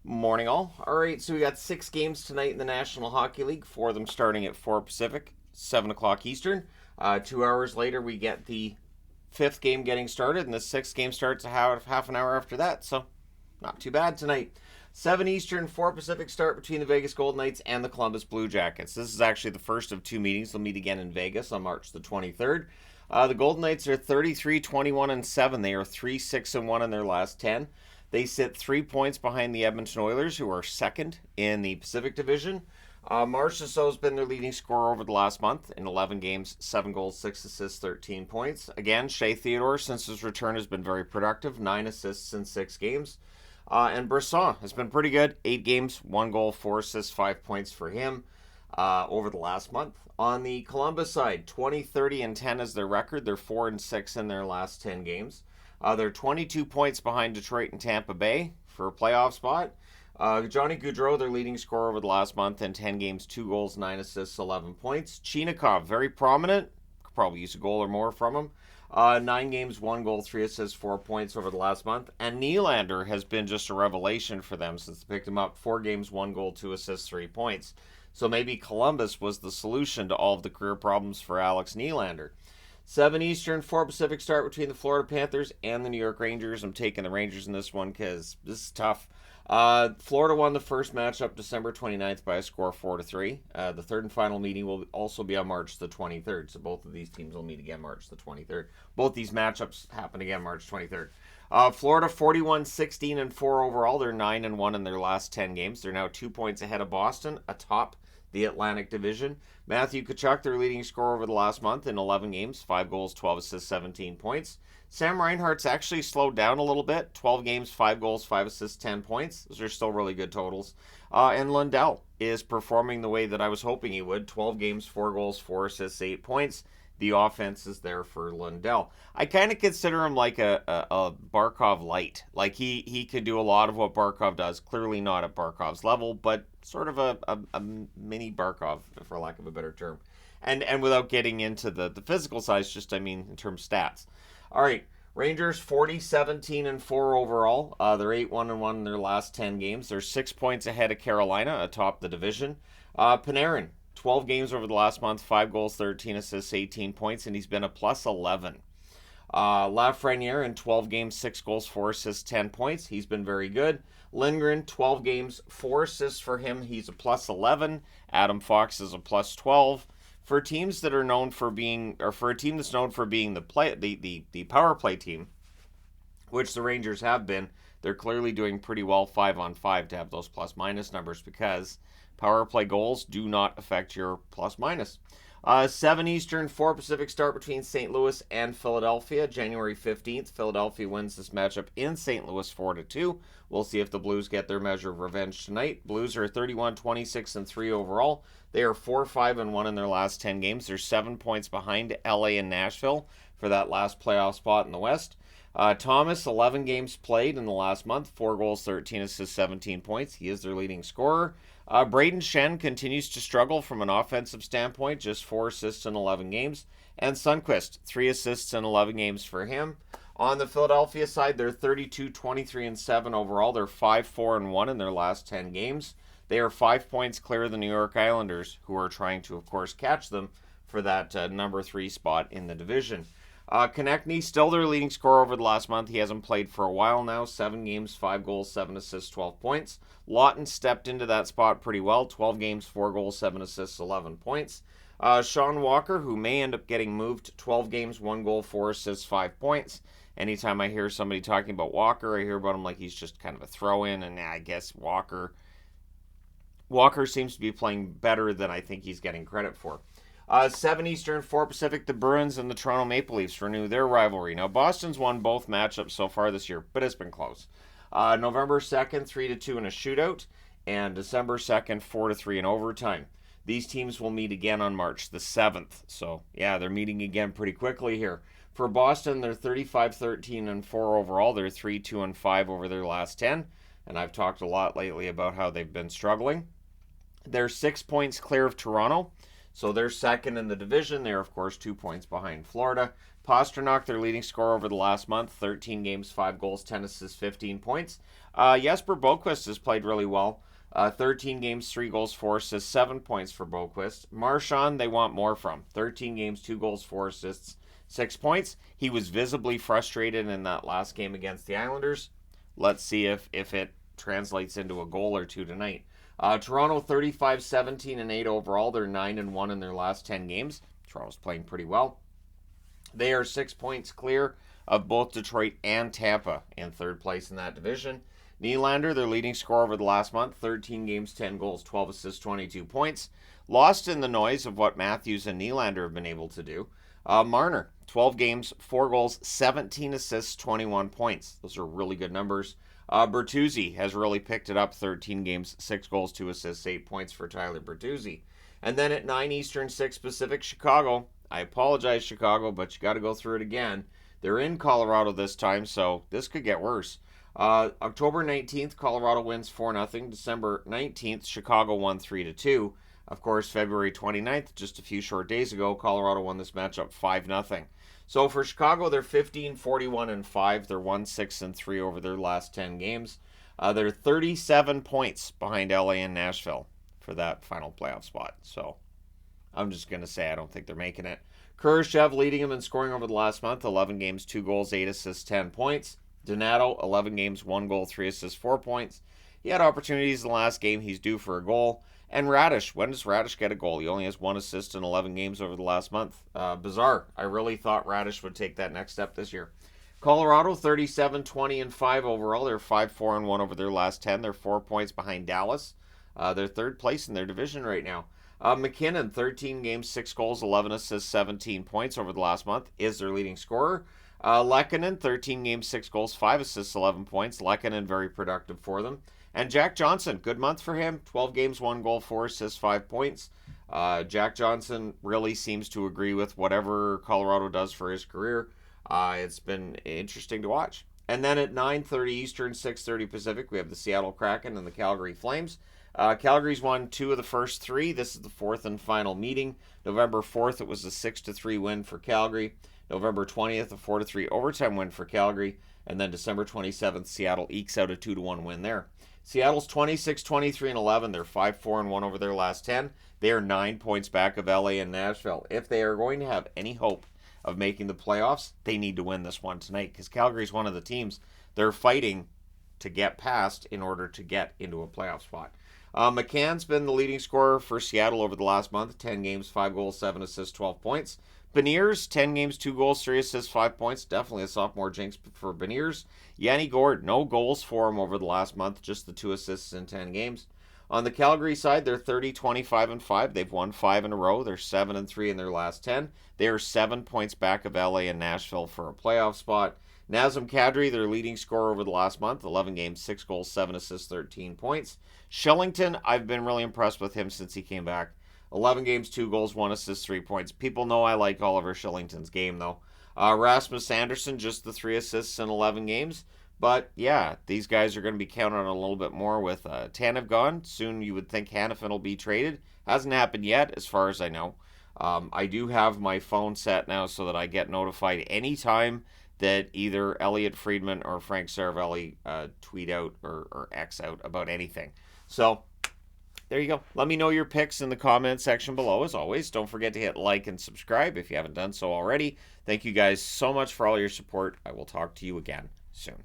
Morning all. Alright, so we got 6 games tonight in the National Hockey League, 4 of them starting at 4 Pacific, 7 o'clock Eastern. 2 hours later we get the 5th game getting started, and the 6th game starts half an hour after that, so not too bad tonight. 7 Eastern, 4 Pacific start between the Vegas Golden Knights and the Columbus Blue Jackets. This is actually the first of 2 meetings. They'll meet again in Vegas on March the 23rd. The Golden Knights are 33-21-7. They are 3-6-1 in their last 10. They sit 3 points behind the Edmonton Oilers, who are second in the Pacific Division. Marchessault has been their leading scorer over the last month in 11 games, 7 goals, 6 assists, 13 points. Again, Shea Theodore, since his return, has been very productive, 9 assists in 6 games. And Brisson has been pretty good, 8 games, 1 goal, 4 assists, 5 points for him over the last month. On the Columbus side, 20-30-10 is their record. They're 4-6 in their last 10 games. They're 22 points behind Detroit and Tampa Bay for a playoff spot. Johnny Gaudreau, their leading scorer over the last month in 10 games, 2 goals, 9 assists, 11 points. Chinakhov, very prominent. Could probably use a goal or more from him. 9 games, 1 goal, 3 assists, 4 points over the last month. And Nylander has been just a revelation for them since they picked him up. 4 games, 1 goal, 2 assists, 3 points. So maybe Columbus was the solution to all of the career problems for Alex Nylander. 7 Eastern, 4 Pacific start between the Florida Panthers and the New York Rangers. I'm taking the Rangers in this one because this is tough. Florida won the first matchup December 29th by a score of 4-3. The third and final meeting will also be on March the 23rd. So both of these teams will meet again March the 23rd. Both these matchups happen again March 23rd. Florida 41-16-4 overall. They're 9-1 in their last 10 games. They're now 2 points ahead of Boston, atop the Atlantic Division. Matthew Tkachuk, their leading scorer over the last month in 11 games, 5 goals, 12 assists, 17 points. Sam Reinhart's actually slowed down a little bit, 12 games, 5 goals, 5 assists, 10 points. Those are still really good totals. And Lundell is performing the way that I was hoping he would, 12 games, 4 goals, 4 assists, 8 points. The offense is there for Lundell. I kind of consider him like a Barkov light. Like he could do a lot of what Barkov does. Clearly not at Barkov's level, but sort of a mini Barkov, for lack of a better term. And without getting into the physical size, just I mean in terms of stats. All right, Rangers 40-17-4 overall. They're 8-1-1 in their last 10 games. They're 6 points ahead of Carolina atop the division. Panarin, 12 games over the last month, 5 goals, 13 assists, 18 points, and he's been a plus 11. Lafreniere in 12 games, 6 goals, 4 assists, 10 points. He's been very good. Lindgren, 12 games, 4 assists for him. He's a plus 11. Adam Fox is a plus 12. For teams that are known for being, or for a team that's known for being the power play team, which the Rangers have been, they're clearly doing pretty well 5-on-5 to have those plus-minus numbers because power play goals do not affect your plus-minus. 7 Eastern, 4 Pacific start between St. Louis and Philadelphia. January 15th, Philadelphia wins this matchup in St. Louis 4-2. We'll see if the Blues get their measure of revenge tonight. Blues are 31-26-3 overall. They are 4-5-1 in their last 10 games. They're 7 points behind LA and Nashville for that last playoff spot in the West. Thomas, 11 games played in the last month, 4 goals, 13 assists, 17 points. He is their leading scorer. Braden Shen continues to struggle from an offensive standpoint, just 4 assists in 11 games. And Sundqvist, 3 assists in 11 games for him. On the Philadelphia side, they're 32-23-7 overall. They're 5-4-1 in their last 10 games. They are 5 points clear of the New York Islanders, who are trying to, of course, catch them for that number 3 spot in the division. Konechny, still their leading scorer over the last month. He hasn't played for a while now. 7 games, 5 goals, 7 assists, 12 points. Lawton stepped into that spot pretty well. 12 games, 4 goals, 7 assists, 11 points. Sean Walker, who may end up getting moved, 12 games, 1 goal, 4 assists, 5 points. Anytime I hear somebody talking about Walker, I hear about him like he's just kind of a throw-in, and I guess Walker seems to be playing better than I think he's getting credit for. 7 Eastern, 4 Pacific, the Bruins and the Toronto Maple Leafs renew their rivalry. Now, Boston's won both matchups so far this year, but it's been close. November 2nd, 3-2 in a shootout, and December 2nd, 4-3 in overtime. These teams will meet again on March the 7th. So, yeah, they're meeting again pretty quickly here. For Boston, they're 35-13-4 overall. They're 3-2-5 over their last 10. And I've talked a lot lately about how they've been struggling. They're 6 points clear of Toronto. So they're second in the division. They're, of course, 2 points behind Florida. Pastrnak, their leading scorer over the last month, 13 games, 5 goals, 10 assists, 15 points. Jesper Boquist has played really well. 13 games, 3 goals, 4 assists, 7 points for Boquist. Marchand, they want more from. 13 games, 2 goals, 4 assists, 6 points. He was visibly frustrated in that last game against the Islanders. Let's see if it translates into a goal or two tonight. Toronto 35, 17, and 8 overall. They're 9-1 in their last 10 games. Toronto's playing pretty well. They are 6 points clear of both Detroit and Tampa in third place in that division. Nylander, their leading scorer over the last month, 13 games, 10 goals, 12 assists, 22 points. Lost in the noise of what Matthews and Nylander have been able to do. Marner, 12 games, 4 goals, 17 assists, 21 points. Those are really good numbers. Bertuzzi has really picked it up, 13 games, 6 goals, 2 assists, 8 points for Tyler Bertuzzi. And then at 9 Eastern, 6 Pacific, Chicago. I apologize, Chicago, but you got to go through it again. They're in Colorado this time, so this could get worse. October 19th, Colorado wins 4-0. December 19th, Chicago won 3-2. Of course, February 29th, just a few short days ago, Colorado won this matchup 5-0. So for Chicago, they're 15, 41, and 5. They're 1-6-3 over their last 10 games. They're 37 points behind LA and Nashville for that final playoff spot. So I'm just going to say I don't think they're making it. Kurashev leading them in scoring over the last month, 11 games, 2 goals, 8 assists, 10 points. Donato, 11 games, 1 goal, 3 assists, 4 points. He had opportunities in the last game. He's due for a goal. And Radish, when does Radish get a goal? He only has 1 assist in 11 games over the last month. Bizarre. I really thought Radish would take that next step this year. Colorado, 37, 20, and 5 overall. They're 5-4-1 over their last 10. They're 4 points behind Dallas. They're third place in their division right now. McKinnon, 13 games, 6 goals, 11 assists, 17 points over the last month, is their leading scorer. Lehkonen, 13 games, 6 goals, 5 assists, 11 points. Lehkonen, very productive for them. And Jack Johnson, good month for him. 12 games, 1 goal, 4 assists, 5 points. Jack Johnson really seems to agree with whatever Colorado does for his career. It's been interesting to watch. And then at 9:30 Eastern, 6:30 Pacific, we have the Seattle Kraken and the Calgary Flames. Calgary's won 2 of the first 3. This is the 4th and final meeting. November 4th, it was a 6-3 win for Calgary. November 20th, a 4-3 overtime win for Calgary. And then December 27th, Seattle ekes out a 2-1 win there. Seattle's 26, 23, and 11. They're 5-4-1 over their last 10. They are 9 points back of LA and Nashville. If they are going to have any hope of making the playoffs, they need to win this one tonight because Calgary's one of the teams they're fighting to get past in order to get into a playoff spot. McCann's been the leading scorer for Seattle over the last month. 10 games, 5 goals, 7 assists, 12 points. Beniers, 10 games, 2 goals, 3 assists, 5 points. Definitely a sophomore jinx for Beniers. Yanni Gourde, no goals for him over the last month. Just the 2 assists in 10 games. On the Calgary side, they're 30, 25, and 5. They've won 5 in a row. They're 7-3 in their last 10. They are 7 points back of LA and Nashville for a playoff spot. Nazem Kadri, their leading scorer over the last month, 11 games, 6 goals, 7 assists, 13 points. Shillington, I've been really impressed with him since he came back. 11 games, 2 goals, 1 assist, 3 points. People know I like Oliver Shillington's game, though. Rasmus Anderson, just the 3 assists in 11 games. But, yeah, these guys are going to be counted on a little bit more with Tanev gone. Soon you would think Hanifin will be traded. Hasn't happened yet, as far as I know. I do have my phone set now so that I get notified anytime that either Elliot Friedman or Frank Saravelli tweet out or X out about anything. So, there you go. Let me know your picks in the comment section below. As always, don't forget to hit like and subscribe if you haven't done so already. Thank you guys so much for all your support. I will talk to you again soon.